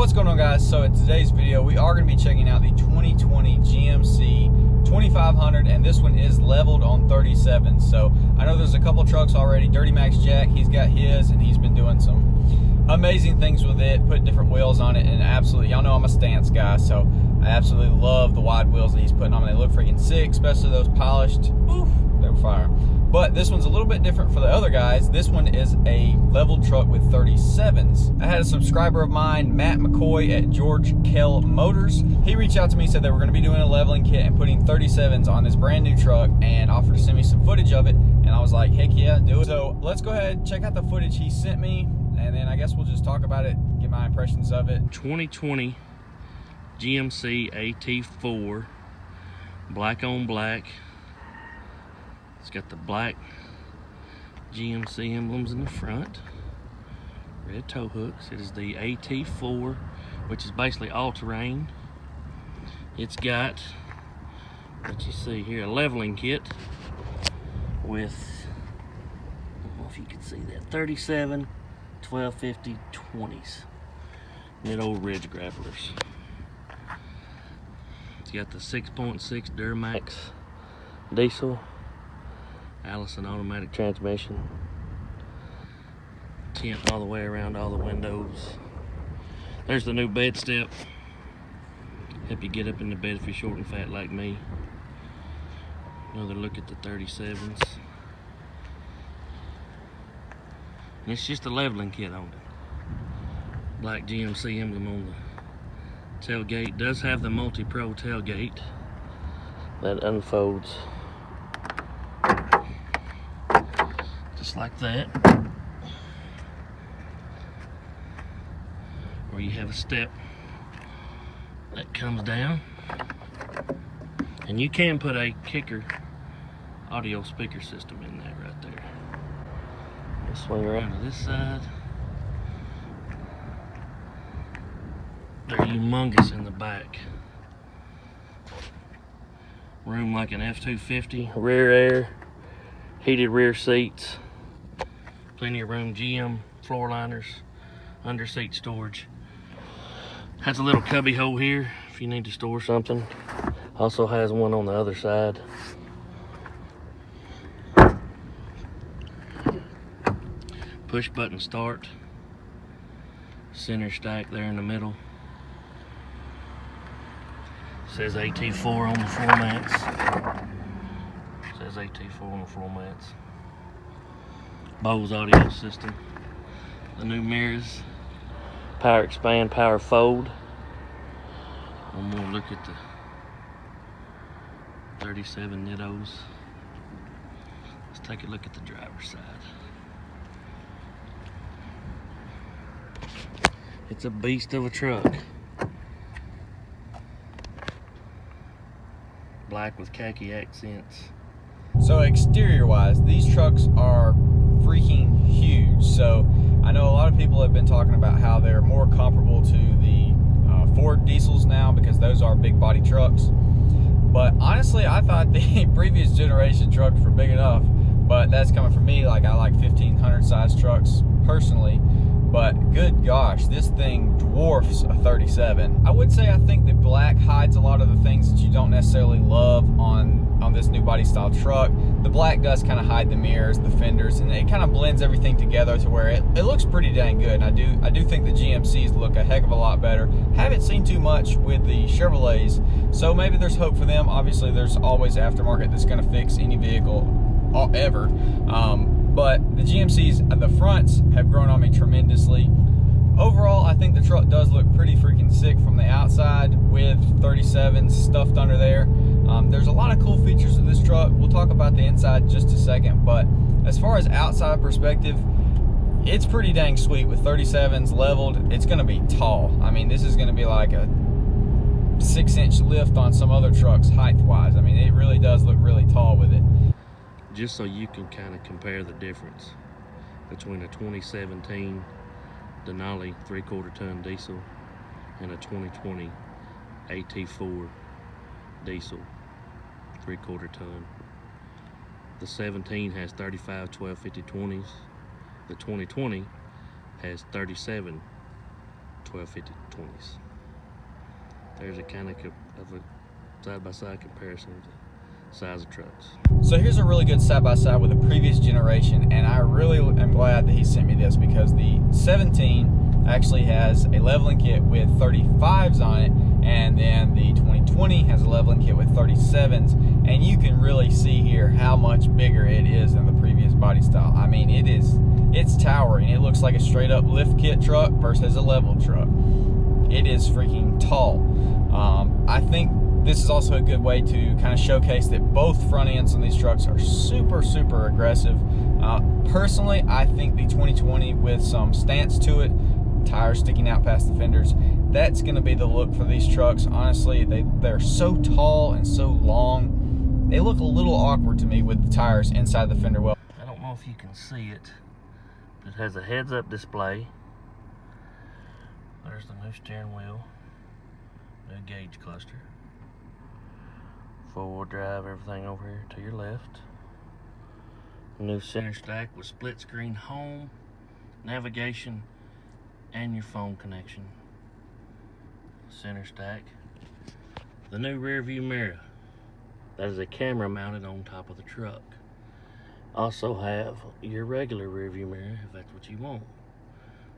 What's going on, guys? So in today's video we are going to be checking out the 2020 GMC 2500, and this one is leveled on 37. So I know there's a couple trucks already. Duramax Jack, he's got his, and he's been doing some amazing things with it, putting different wheels on it, and absolutely, y'all know I'm a stance guy, so I absolutely love the wide wheels that he's putting on. They look freaking sick, especially those polished. Oof, they're fire. But this one's a little bit different for the other guys. This one is a leveled truck with 37s. I had a subscriber of mine, Matt McCoy at George Kell Motors. He reached out to me, said they were going to be doing a leveling kit and putting 37s on this brand new truck, and offered to send me some footage of it. And I was like, heck yeah, do it. So let's go ahead and check out the footage he sent me, and then I guess we'll just talk about it, get my impressions of it. 2020 GMC AT4, black on black. It's got the black GMC emblems in the front, red tow hooks. It is the AT4, which is basically all-terrain. It's got, what you see here, a leveling kit with, I don't know if you can see that, 37, 1250, 20s. Mid old ridge grapplers. It's got the 6.6 Duramax diesel, Allison automatic transmission, tint all the way around all the windows. There's the new bed step. Help you get up in the bed if you're short and fat like me. Another look at the 37s. And it's just a leveling kit on it. Black GMC emblem on the tailgate. Does have the multi-pro tailgate that unfolds just like that, where you have a step that comes down, and you can put a kicker audio speaker system in that right there. We'll swing around to this side. They're humongous in the back. Room like an F-250, rear air, heated rear seats, plenty of room, GM floor liners, under seat storage. Has a little cubby hole here if you need to store something. Also has one on the other side. Push button start. Center stack there in the middle. Says AT4 on the floor mats. Says AT4 on the floor mats. Bose audio system. The new mirrors. Power expand, power fold. One more look at the 37 Nittos. Let's take a look at the driver's side. It's a beast of a truck. Black with khaki accents. So exterior wise, these trucks are freaking huge. So I know a lot of people have been talking about how they're more comparable to the Ford diesels now, because those are big body trucks. But honestly, I thought the previous generation trucks were big enough, but that's coming from me. Like, I like 1500 size trucks personally, but good gosh, this thing dwarfs a 37. I would say I think that black hides a lot of the things that you don't necessarily love on this new body style truck. The black does kind of hide the mirrors, the fenders, and it kind of blends everything together to where it looks pretty dang good. And I do think the GMCs look a heck of a lot better. Haven't seen too much with the Chevrolets, so maybe there's hope for them. Obviously, there's always aftermarket that's going to fix any vehicle ever. But the GMCs, the fronts have grown on me tremendously. Overall, I think the truck does look pretty freaking sick from the outside with 37s stuffed under there. There's a lot of cool features of this truck. We'll talk about the inside in just a second, but as far as outside perspective, it's pretty dang sweet with 37s leveled. It's going to be tall. I mean, this is going to be like a 6-inch lift on some other trucks height-wise. I mean, it really does look really tall with it. Just so you can kind of compare the difference between a 2017 Denali 3/4 ton diesel and a 2020 AT4 diesel 3/4 ton. The 17 has 35 1250 20s. The 2020 has 37 1250 20s. There's a kind of a side-by-side comparison of the size of trucks. So here's a really good side-by-side with the previous generation, and I really am glad that he sent me this, because the 17 actually has a leveling kit with 35s on it, and then the 2020 has a leveling kit with 37s, and you can really see here how much bigger it is than the previous body style. I mean, it's towering. It looks like a straight up lift kit truck versus a level truck. It is freaking tall. I think this is also a good way to kind of showcase that both front ends on these trucks are super aggressive. Personally, I think the 2020 with some stance to it, tires sticking out past the fenders, that's going to be the look for these trucks. Honestly, they're so tall and so long, they look a little awkward to me with the tires inside the fender well. I don't know if you can see it, but it has a heads-up display. There's the new steering wheel, new gauge cluster, four-wheel drive, everything over here to your left. New center stack with split screen home, navigation, and your phone connection. Center stack. The new rear view mirror. That is a camera mounted on top of the truck. Also have your regular rear view mirror if that's what you want.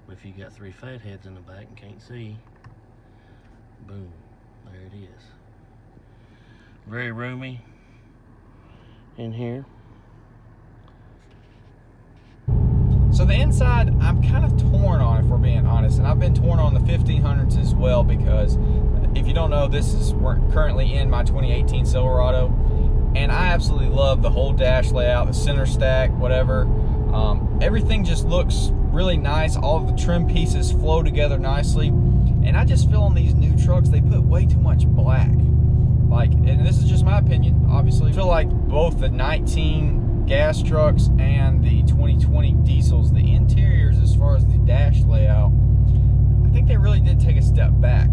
If you got three fat heads in the back and can't see, boom, there it is. Very roomy in here. So the inside, I'm kind of torn on, if we're being honest, and I've been torn on the 1500s as well, because if you don't know, we're currently in my 2018 Silverado, and I absolutely love the whole dash layout, the center stack, whatever. Everything just looks really nice. All of the trim pieces flow together nicely, and I just feel on these new trucks they put way too much black. Like, and this is just my opinion, obviously. I feel like both the 19 gas trucks and the 2020 diesels, the interiors as far as the dash layout, I think they really did take a step back.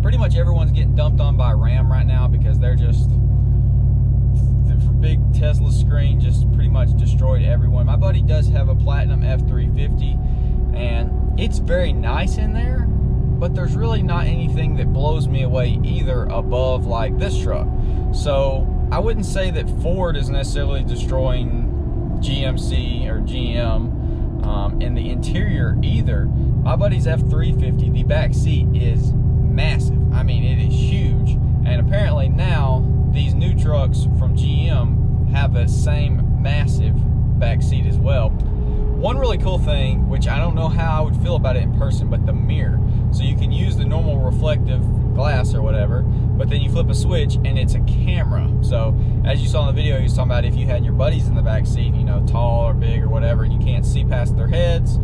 Pretty much everyone's getting dumped on by Ram right now, because they're just, the big Tesla screen just pretty much destroyed everyone. My buddy does have a Platinum F350, and it's very nice in there, but there's really not anything that blows me away either above like this truck. So I wouldn't say that Ford is necessarily destroying GMC or GM in the interior either. My buddy's F350, the back seat is massive. I mean, it is huge, and apparently now these new trucks from GM have the same massive back seat as well. One really cool thing, which I don't know how I would feel about it in person, but the mirror. So you can use the normal reflective glass or whatever, but then you flip a switch and it's a camera. So as you saw in the video, he was talking about if you had your buddies in the back seat, you know, tall or big or whatever, and you can't see past their heads,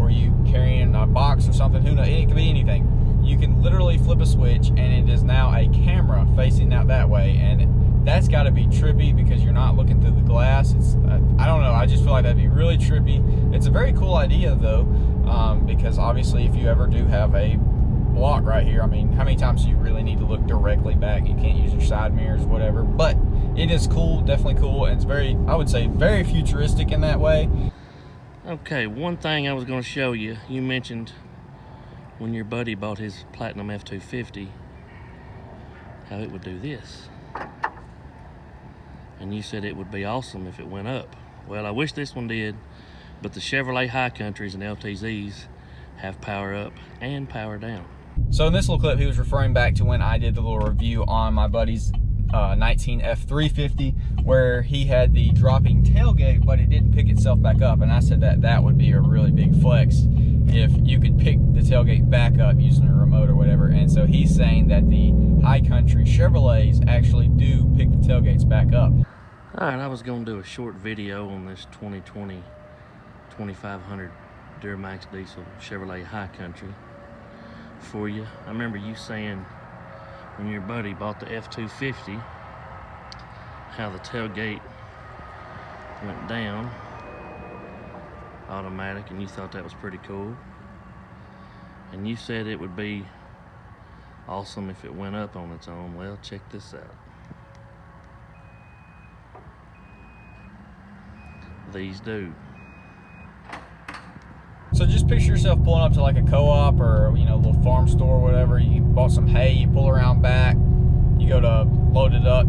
or you carrying a box or something, who knows, it could be anything. You can literally flip a switch and it is now a camera facing out that way, and that's got to be trippy because you're not looking through the glass. It's I don't know, I just feel like that'd be really trippy. It's a very cool idea though, because obviously if you ever do have a block right here, I mean, how many times do you really need to look directly back? You can't use your side mirrors, whatever, but it is cool, definitely cool, and it's very, I would say, very futuristic in that way. Okay, one thing I was going to show you, you mentioned when your buddy bought his Platinum F250, how it would do this. And you said it would be awesome if it went up. Well, I wish this one did, but the Chevrolet High Countries and LTZs have power up and power down. So in this little clip, he was referring back to when I did the little review on my buddy's 19 F350, where he had the dropping tailgate, but it didn't pick itself back up. And I said that that would be a really big flex if you could pick the tailgate back up using a remote or whatever. And so he's saying that the High Country Chevrolets actually do pick the tailgates back up. All right, I was going to do a short video on this 2020 2500 Duramax diesel Chevrolet High Country for you. I remember you saying when your buddy bought the F250 how the tailgate went down automatic, and you thought that was pretty cool, and you said it would be awesome if it went up on its own. Well, check this out. These do. So just just picture yourself pulling up to like a co-op or, you know, a little farm store or whatever. You bought some hay, you pull around back, you go to load it up,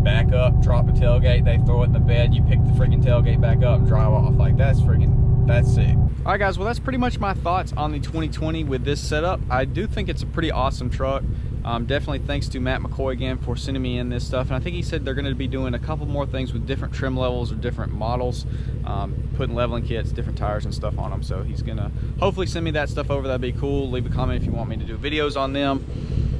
back up, drop the tailgate, they throw it in the bed, you pick the freaking tailgate back up and drive off. Like, that's sick. All right, guys, well, that's pretty much my thoughts on the 2020 with this setup. I do think it's a pretty awesome truck. Definitely thanks to Matt McCoy again for sending me in this stuff. And I think he said they're going to be doing a couple more things with different trim levels or different models, putting leveling kits, different tires and stuff on them. So he's going to hopefully send me that stuff over. That'd be cool. Leave a comment if you want me to do videos on them.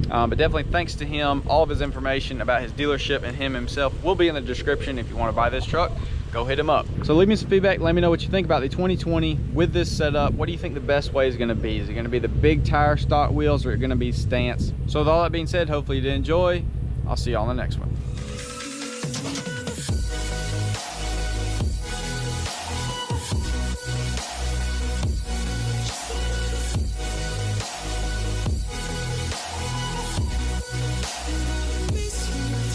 But definitely thanks to him. All of his information about his dealership and him himself will be in the description. If you want to buy this truck, go hit him up. So leave me some feedback. Let me know what you think about the 2020 with this setup. What do you think the best way is going to be? Is it going to be the big tire stock wheels, or are it going to be stance? So with all that being said, hopefully you did enjoy. I'll see you on the next one.